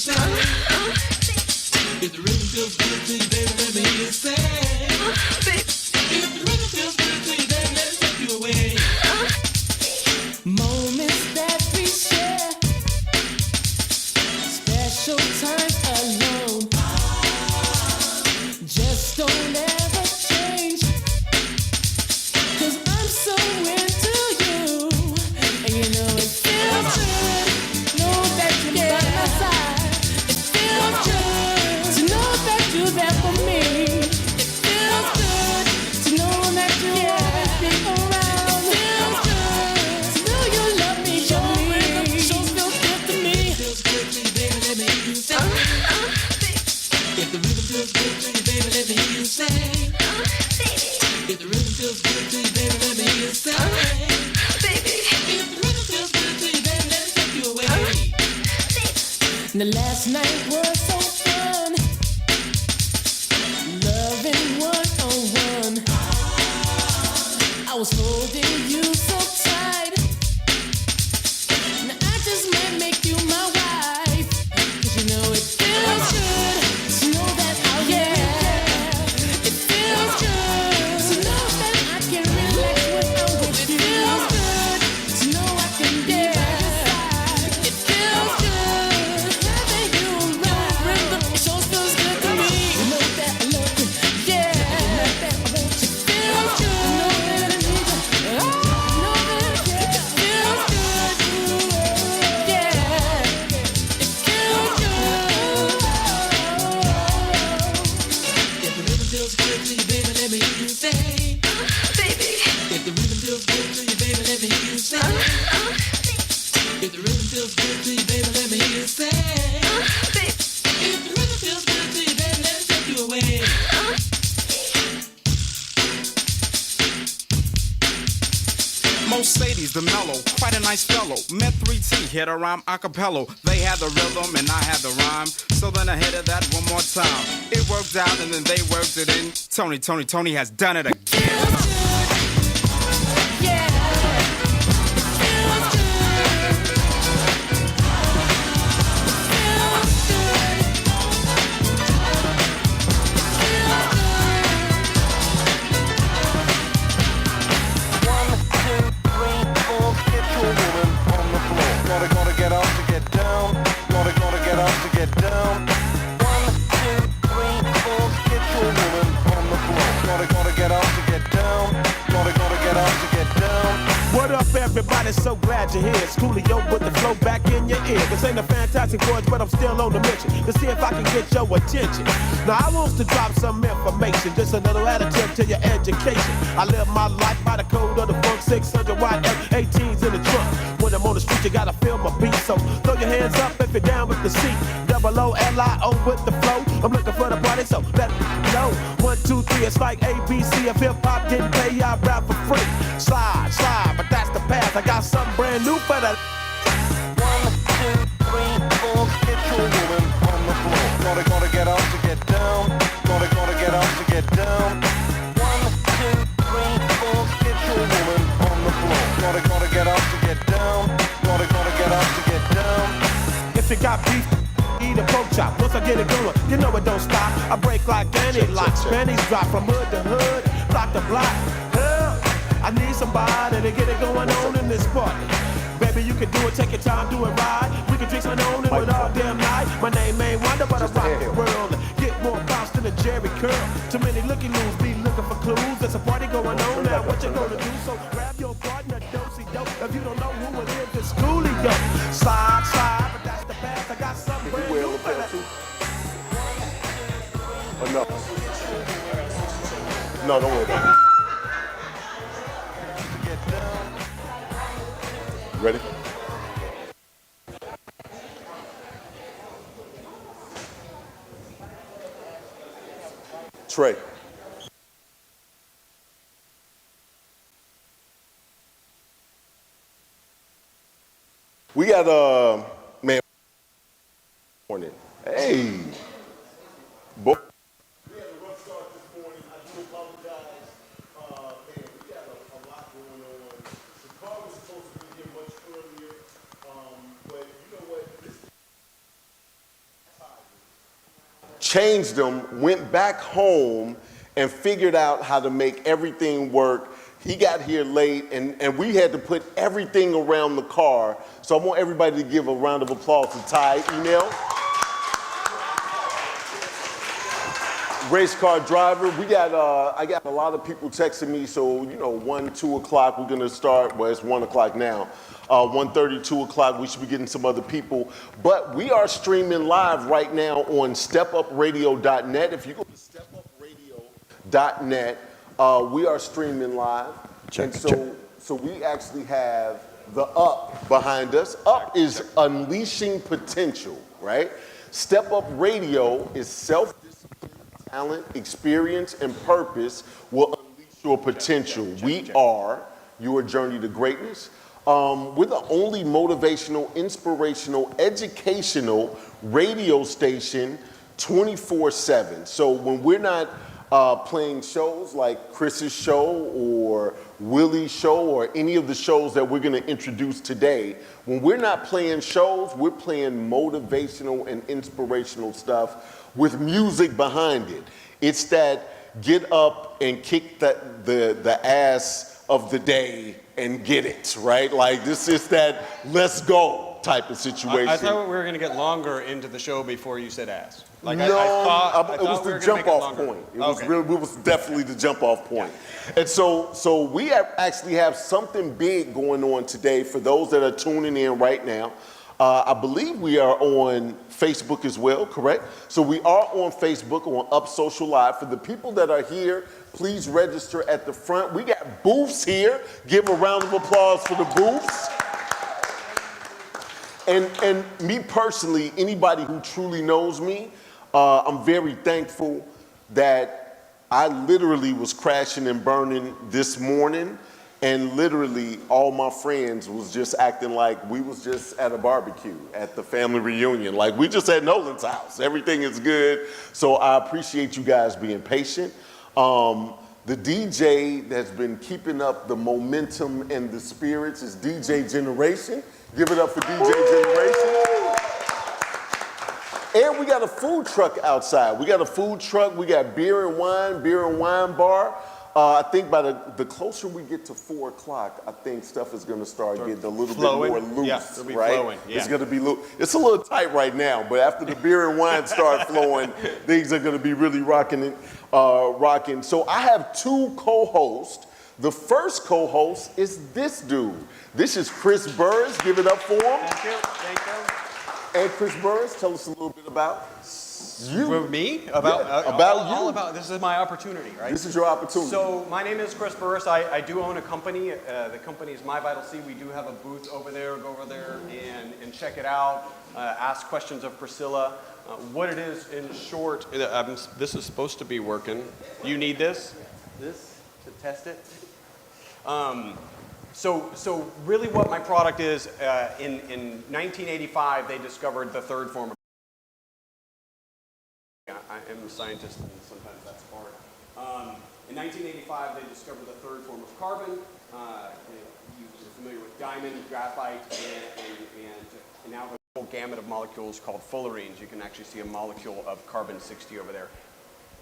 If the rhythm feels good to you, baby, let me hear you say. If the rhythm feels good to you, baby, let it take you away. Moments that we share, special times alone, just don't ever change. 'Cause I'm so into you, and you know it feels good. Know that you're by my side. It feels good to know that you're there for me. It feels good to know that you always be around. It feels good to know you love me. Your rhythm sure feels good to me. Feels good to you, baby. Let me hear you say. If the rhythm feels good to you, baby, let me hear you say. If the rhythm feels good to you, baby, let me hear you say. If the rhythm feels good to you, baby, let it take you away. The last night was so fun, loving one-on-one. I was holding you so tight. Now I just might make you my wife. 'Cause you know it feels good to know that I'll yeah. It feels good to know that I can relax when I'm with you. It feels good to know I can yeah. It feels good having you around. Rhythm, it sure feels good to me. You know that I love you, yeah. You know that I want you. It feels good. You know that I need you. Oh, you know that yeah. It feels good, yeah. It feels good. If the rhythm feels good to you, baby, let me hear you say. If the rhythm feels good to you, baby, let me hear you say. If the rhythm feels good to you, baby, let me hear you say. If the rhythm feels good to you, baby, let it take you away. Most ladies, the mellow, quite a nice fellow. Met 3T, hit a rhyme a cappella. They had the rhythm and I had the rhyme. So then I hit it that one more time. It worked out and then they worked it in. Tony has done it again. Gotta get up to get down. Gotta get up to get down. 1, 2, 3, 4, get your woman on the floor. Gotta get up to get down. Gotta get up to get down. What up, everybody? So glad you're here. It's Coolio with the flow back in your ear. This ain't a fantastic voice, but I'm still on the mission to see if I can get your attention. Now, I want to drop some information, just a little additive to your education. I live my life by the code of the funk, 600 watt F18s in the trunk. When I'm on the street, you gotta feel my beat, so throw your hands up if you're down with the seat. Double O-L-I-O with the flow. I'm looking for the party, so let me know. 1, 2, 3, it's like ABC. If hip-hop didn't pay, I rap for free. Slide, but that's the path. I got something brand new for the 1, 2, 3, 4, get your woman on the floor. Gotta get up to get down. Gotta get up to get down. 1, 2, 3, 4, get your woman on the floor. Gotta get up to get down. Gotta get up to get down. If you got beef, eat a pork chop. Once I get it going, you know it don't stop. I break like any locks. Panties drop from hood to hood, block to block. I need somebody to get it going on in this party. Baby, you can do it, take your time, do it right. We can drink something on it with all damn night. My name ain't Wonder, but I rock the world. Get more bounce than a Jerry curl. Too many looking loose, be looking for clues. There's a party going on now, what you gonna do? So grab your partner, do-si-do. If you don't know who it is, it's Coolio. Slide, but that's the path. I got something brand new for that. No. No, don't worry about it. Ready? Trey. We got man morning. Hey. Boy. We had a rough start this morning. I do apologize. Man, we had a lot going on. The car was supposed to be here much earlier. But you know what? changed them, went back home, and figured out how to make everything work. He got here late, and we had to put everything around the car. So I want everybody to give a round of applause to Ty Enel. Race car driver. We got, I got a lot of people texting me, so 1, 2 o'clock, we're gonna start, well, it's 1 o'clock now. 1:30, 2 o'clock, we should be getting some other people. But we are streaming live right now on stepupradio.net. If you go to stepupradio.net, we are streaming live. So we actually have the UP behind us. UP is unleashing potential, right? Step Up Radio is self-discipline, talent, experience, and purpose will unleash your potential. We are your journey to greatness. We're the only motivational, inspirational, educational radio station 24/7. So when we're not playing shows like Chris's show or Willie's show or any of the shows that we're going to introduce today, when we're not playing shows, we're playing motivational and inspirational stuff with music behind it. It's that get up and kick the ass of the day and get it, right? Like this is that let's go type of situation. I thought we were going to get longer into the show before you said ass. Like no, I thought it was the jump off point. It was definitely the jump off point. Yeah. And so we actually have something big going on today for those that are tuning in right now. I believe we are on Facebook as well, correct? So we are on Facebook on Up Social Live. For the people that are here, please register at the front. We got booths here. Give a round of applause for the booths. And me personally, anybody who truly knows me, I'm very thankful that I literally was crashing and burning this morning, and literally all my friends was just acting like we was just at a barbecue at the family reunion. Like we just at Nolan's house. Everything is good. So I appreciate you guys being patient. The DJ that's been keeping up the momentum and the spirits is DJ Generation. Give it up for DJ Generation. And we got a food truck outside. We got a food truck. We got beer and wine bar. I think by the closer we get to 4 o'clock, I think stuff is going to start getting a little bit more loose, right? Flowing, yeah. It's going to be it's a little tight right now, but after the beer and wine start flowing, things are going to be really rocking. So I have 2 co-hosts. The first co-host is this dude. This is Chris Burris. Give it up for him. Thank you. And Chris Burris, tell us a little bit about you. For me? About you. All about, this is my opportunity, right? This is your opportunity. So my name is Chris Burris. I do own a company. The company is My Vital C. We do have a booth over there. Go over there and check it out. Ask questions of Priscilla. What it is, in short, this is supposed to be working. You need this to test it. So really what my product is, in 1985, they discovered the third form of I am a scientist, and sometimes that's hard. In 1985, they discovered the third form of carbon. You're familiar with diamond, graphite, and now the whole gamut of molecules called fullerenes. You can actually see a molecule of carbon-60 over there.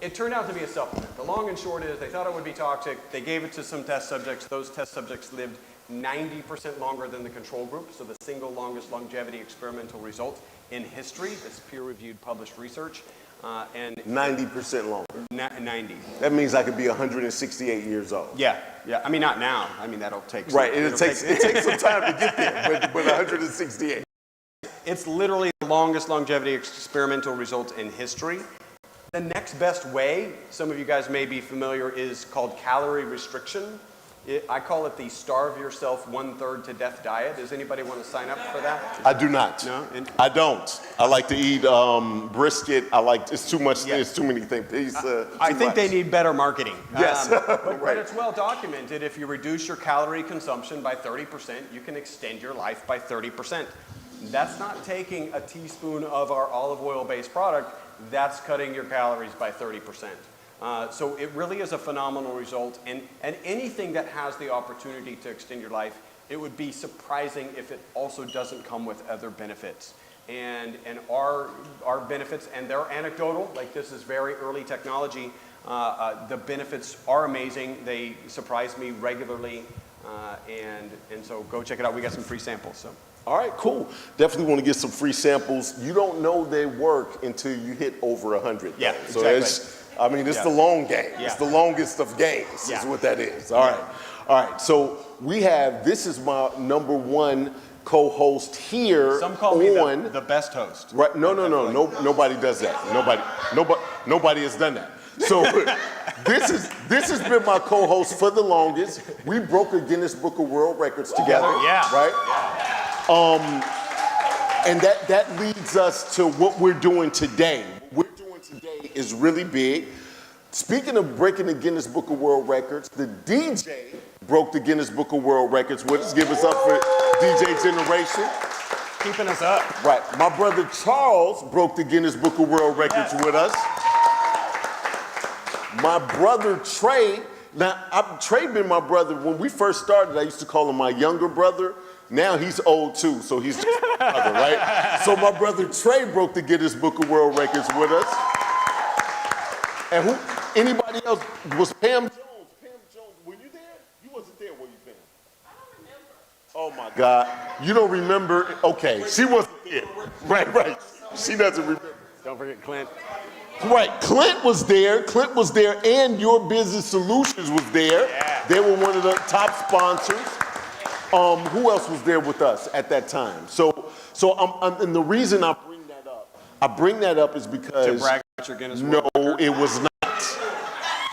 It turned out to be a supplement. The long and short is they thought it would be toxic. They gave it to some test subjects. Those test subjects lived 90% longer than the control group, so the single longest longevity experimental result in history. This peer-reviewed published research. And 90% longer. 90. That means I could be 168 years old. Yeah. I mean, not now. I mean, that'll take some, right. It takes some time to get there, but 168. It's literally the longest longevity experimental result in history. The next best way, some of you guys may be familiar, is called calorie restriction. I call it the starve yourself 1/3 to death diet. Does anybody want to sign up for that? I do not. No? I don't. I like to eat brisket. It's too much. Yeah. It's too many things. I think they need better marketing. Yes. But it's well documented. If you reduce your calorie consumption by 30%, you can extend your life by 30%. That's not taking a teaspoon of our olive oil-based product. That's cutting your calories by 30%. So it really is a phenomenal result, and anything that has the opportunity to extend your life, it would be surprising if it also doesn't come with other benefits. and our benefits, and they're anecdotal. Like, this is very early technology. The benefits are amazing. They surprise me regularly, and so go check it out. We got some free samples. So. All right, cool. Definitely want to get some free samples. You don't know they work until you hit over 100. Yeah, so exactly. it's the long game. Yeah. It's the longest of games Yeah. is what that is. All right. All right, so this is my number one co-host here. Some call me the best host. Right? No. Nobody does that. Nobody has done that. So this has been my co-host for the longest. We broke a Guinness Book of World Records together. Yeah. Right? Yeah. And that leads us to what we're doing today. What we're doing today is really big. Speaking of breaking the Guinness Book of World Records, the DJ broke the Guinness Book of World Records with us. Give us up for DJ Generation. Keeping us up. Right. My brother Charles broke the Guinness Book of World Records with us. My brother Trey, Trey been my brother. When we first started, I used to call him my younger brother. Now he's old too, so he's just my brother, right? So my brother Trey broke the Guinness Book of World Records with us. And anybody else? Was Pam Jones? Pam Jones, were you there? You wasn't there, were you, Pam? I don't remember. Oh my God. You don't remember? Okay, she wasn't there. Right. She doesn't remember. Don't forget Clint. Right, Clint was there, and Your Business Solutions was there. Yeah. They were one of the top sponsors. Who else was there with us at that time? So and the reason I bring that up is because To brag about your Guinness no, World Record. it was not.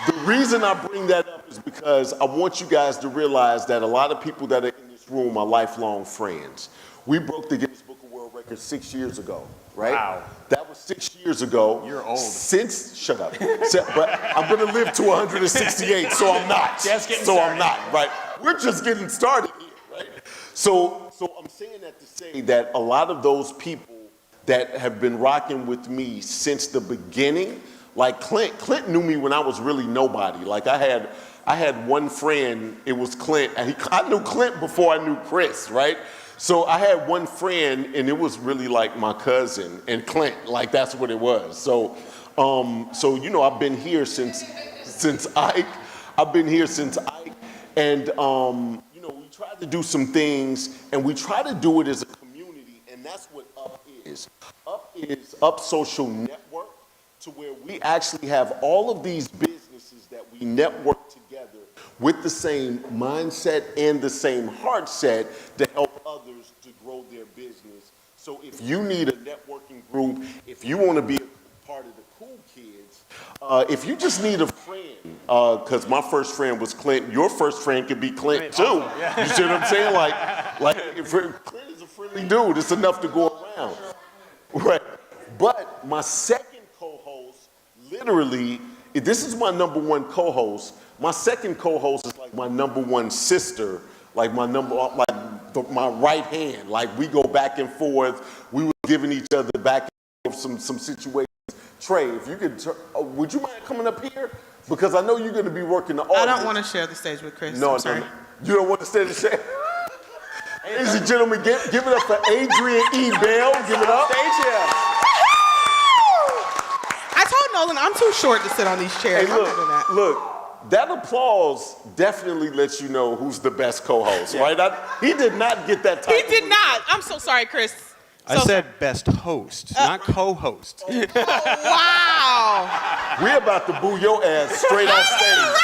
The reason I bring that up is because I want you guys to realize that a lot of people that are in this room are lifelong friends. We broke the Guinness Book of World Records 6 years ago, right? Wow. That was 6 years ago. You're old. Shut up. But I'm gonna live to 168, so I'm not. Just getting so started. I'm not, right? We're just getting started here, right? So I'm saying that to say that a lot of those people that have been rocking with me since the beginning, like Clint knew me when I was really nobody. Like I had one friend, it was Clint, and I knew Clint before I knew Chris, right? So I had one friend, and it was really like my cousin and Clint, like that's what it was. So I've been here since Ike. I've been here since Ike, and we tried to do some things, and we try to do it as a community, and that's what Up is. Up is Up Social Network, to where we actually have all of these businesses that we network together with the same mindset and the same heart set to help others to grow their business. So if you need a networking group, if you want to be a part of the cool kids, if you just need a friend, because my first friend was Clint, your first friend could be Clint too. Awesome. Yeah. You see what I'm saying? Like if Clint is a friendly dude, it's enough to go around. Right. But my second co-host, literally, this is my number one co-host. My second co-host is like my number one sister, my right hand. Like we go back and forth. We were giving each other back and forth some situations. Trey, if you could, would you mind coming up here? Because I know you're going to be working the audience. I don't want to share the stage with Chris. No, I'm sorry. no. You don't want to stay the same? Ladies and gentlemen, give it up for Adrian E. Bell. Give it up. Stage here. I told Nolan I'm too short to sit on these chairs. Hey, I'm not doing that. look, that applause definitely lets you know who's the best co-host, right? He did not get that title. He did not. I'm so sorry, Chris. I said best host, not co-host. Wow. We're about to boo your ass straight off stage.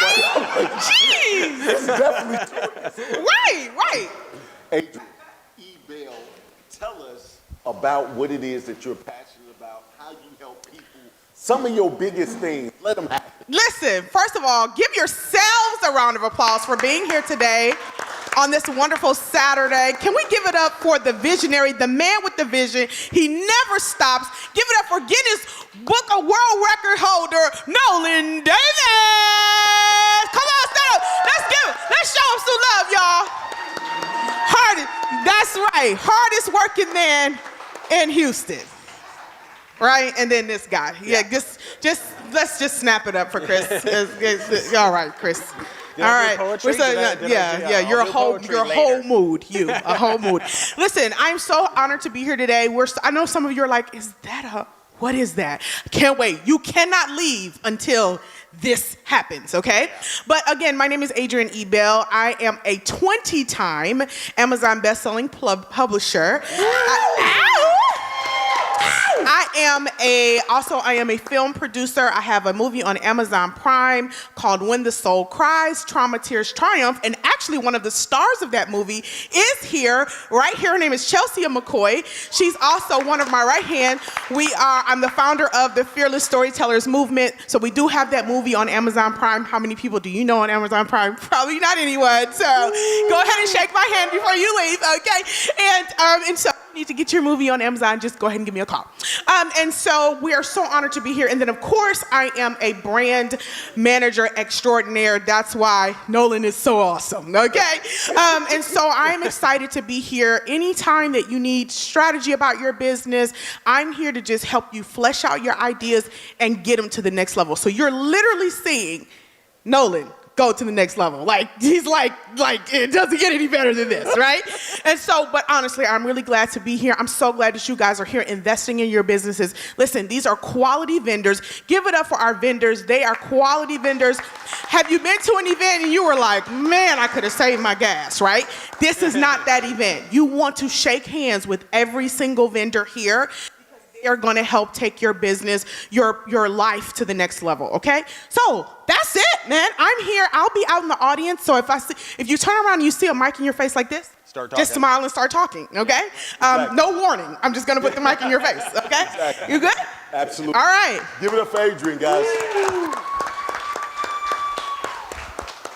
Jeez. It's definitely Right. Adrian E. Bell, tell us about what it is that you're passionate about, how you help people, some of your biggest things. Let them happen. Listen, first of all, give yourselves a round of applause for being here today on this wonderful Saturday. Can we give it up for the visionary, the man with the vision? He never stops. Give it up for Guinness Book of World Record holder, Nolan Davis. Come on, stand up. Let's show him some love, y'all. That's right, hardest working man in Houston. Right, and then this guy. Yeah, just let's just snap it up for Chris. All right, Chris. Did All I do right. poetry? We're saying, Did I- yeah, I'll your do whole poetry your later. whole mood, a whole mood. Listen, I'm so honored to be here today. I know some of you are like, what is that? Can't wait. You cannot leave until this happens, okay? But again, my name is Adrienne E. Bell. I am a 20-time Amazon bestselling publisher. I am a film producer. I have a movie on Amazon Prime called When the Soul Cries, Trauma, Tears, Triumph. And actually one of the stars of that movie is here, right here. Her name is Chelsea McCoy. She's also one of my right hand. I'm the founder of the Fearless Storytellers Movement. So we do have that movie on Amazon Prime. How many people do you know on Amazon Prime? Probably not anyone. So go ahead and shake my hand before you leave, okay? And so you need to get your movie on Amazon, just go ahead and give me a call. And so we are so honored to be here. And then, of course, I am a brand manager extraordinaire. That's why Nolan is so awesome, okay? And so I'm excited to be here. Anytime that you need strategy about your business, I'm here to just help you flesh out your ideas and get them to the next level. So you're literally seeing Nolan go to the next level. He's like, it doesn't get any better than this, right? And so, but honestly, I'm really glad to be here. I'm so glad that you guys are here investing in your businesses. Listen, these are quality vendors. Give it up for our vendors. They are quality vendors. Have you been to an event and you were like, man, I could have saved my gas, right? This is not that event. You want to shake hands with every single vendor here. They're going to help take your business, your life to the next level, okay? So that's it, man. I'm here. I'll be out in the audience. So if you turn around and you see a mic in your face like this, Start talking. just smile and start talking, okay? Exactly. No warning. I'm just going to put the mic in your face, okay? Exactly. You good? Absolutely. All right. Give it up for Adrienne, guys.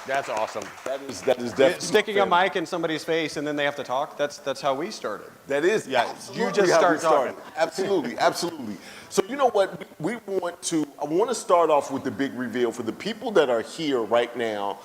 That's awesome. That is definitely Sticking a fair. mic in somebody's face and then they have to talk, that's how we started. That is, Yeah, absolutely you just how start we started. talking. Absolutely, absolutely. So you know what? I want to start off with the big reveal for the people that are here right now,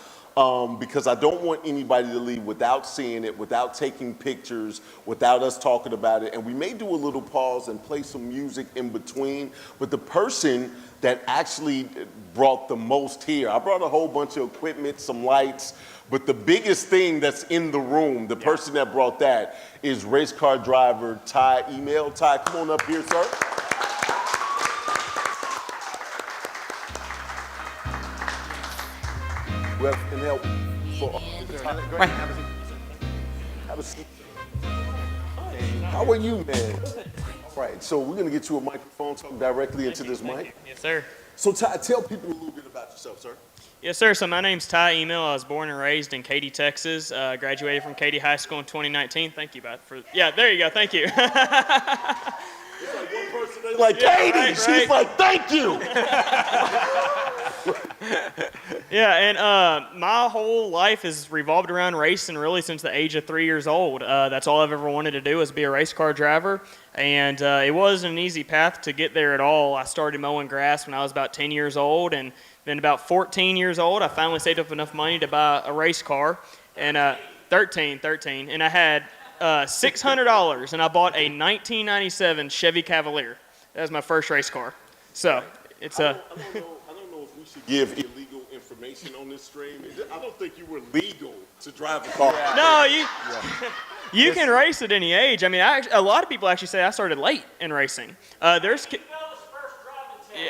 because I don't want anybody to leave without seeing it, without taking pictures, without us talking about it. And we may do a little pause and play some music in between, but the person that actually brought the most here, I brought a whole bunch of equipment, some lights, but the biggest thing that's in the room, the person that brought that is race car driver Ty Email. Ty, come on up here, sir. We have an help for Right. Have a seat. How are you, man? All right, so we're gonna get you a microphone, talk directly into this mic. Yes, sir. So Ty, tell people a little bit about yourself, sir. Yes, sir. So my name's Ty Email. I was born and raised in Katy, Texas. Graduated from Katy High School in 2019. Thank you, yeah, there you go. Thank you. It's like one person, they like, Yeah, Katie, right, she's right. like, thank you. Yeah, and my whole life has revolved around racing really since the age of 3 years old. That's all I've ever wanted to do is be a race car driver. And it wasn't an easy path to get there at all. I started mowing grass when I was about 10 years old, and then about 14 years old, I finally saved up enough money to buy a race car. And 13, and I had $600, and I bought a 1997 Chevy Cavalier. That was my first race car. So it's I don't know if we should give illegal information on this stream. I don't think you were legal to drive a car. No, you can race at any age. I mean, a lot of people actually say I started late in racing. Yeah,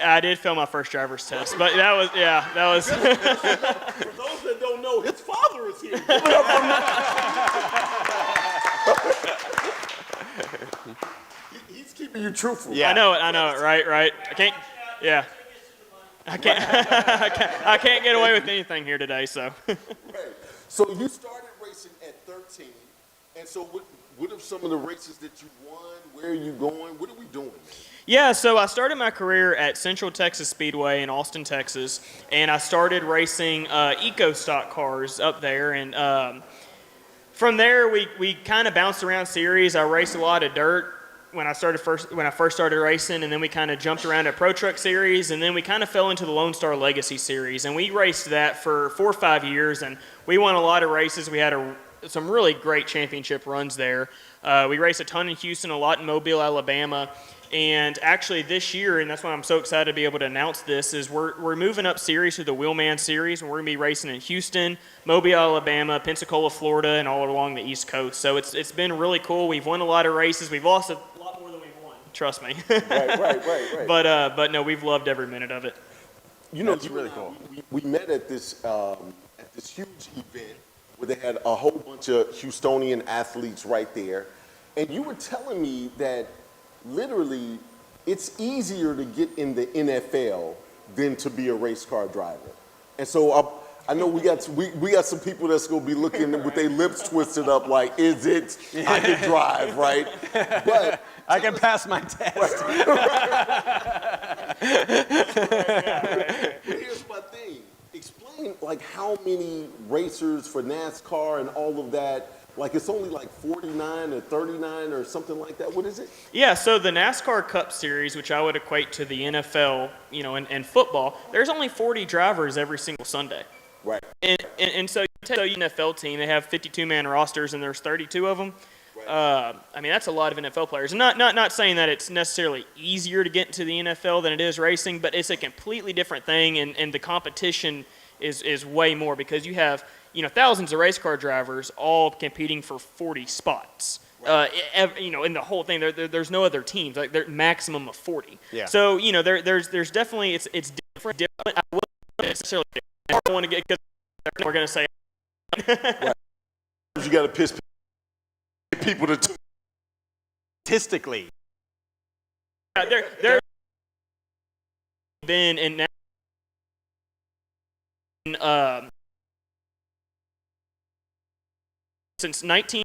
I did fail my first driver's test, but that was. For those that don't know, his father is here. Give it up for him. He's keeping you truthful. I know it, right. I can't I can't get away with anything here today, so. Right. So you started racing at 13, and so what are some of the races that you won? Where are you going? What are we doing, man? Yeah, so I started my career at Central Texas Speedway in Austin, Texas, and I started racing eco stock cars up there, and from there we kind of bounced around series. I raced a lot of dirt when I first started racing, and then we kind of jumped around at Pro Truck Series, and then we kind of fell into the Lone Star Legacy Series, and we raced that for 4 or 5 years, and we won a lot of races. We had some really great championship runs there. We raced a ton in Houston, a lot in Mobile, Alabama, And actually this year, and that's why I'm so excited to be able to announce this, is we're moving up series to the Wheelman Series, and we're going to be racing in Houston, Mobile, Alabama, Pensacola, Florida, and all along the East Coast. So it's been really cool. We've won a lot of races. We've lost a lot more than we've won. Trust me. Right. But no, we've loved every minute of it. You know, That's really cool. We met at this huge event where they had a whole bunch of Houstonian athletes right there, and you were telling me that literally it's easier to get in the NFL than to be a race car driver. And so I know we got some people that's gonna be looking with their lips twisted up like, is it? I can drive, right? But I can pass my test. here's my thing. Explain like how many racers for NASCAR and all of that. Like it's only like 49 or 39 or something like that. What is it? Yeah, so the NASCAR Cup Series, which I would equate to the NFL, you know, and football, there's only 40 drivers every single Sunday. Right. And so you take the NFL team, they have 52-man rosters, and there's 32 of them. I mean, that's a lot of NFL players. And not saying that it's necessarily easier to get into the NFL than it is racing, but it's a completely different thing, and the competition is way more because you have, you know, thousands of race car drivers all competing for 40 spots. You know, in the whole thing, there's no other teams. Like, they're maximum of 40. Yeah. So, you know, there's definitely, it's different. I will necessarily, I don't want to get, because we're going to say. Right. You got to piss people to Statistically. There been in since 19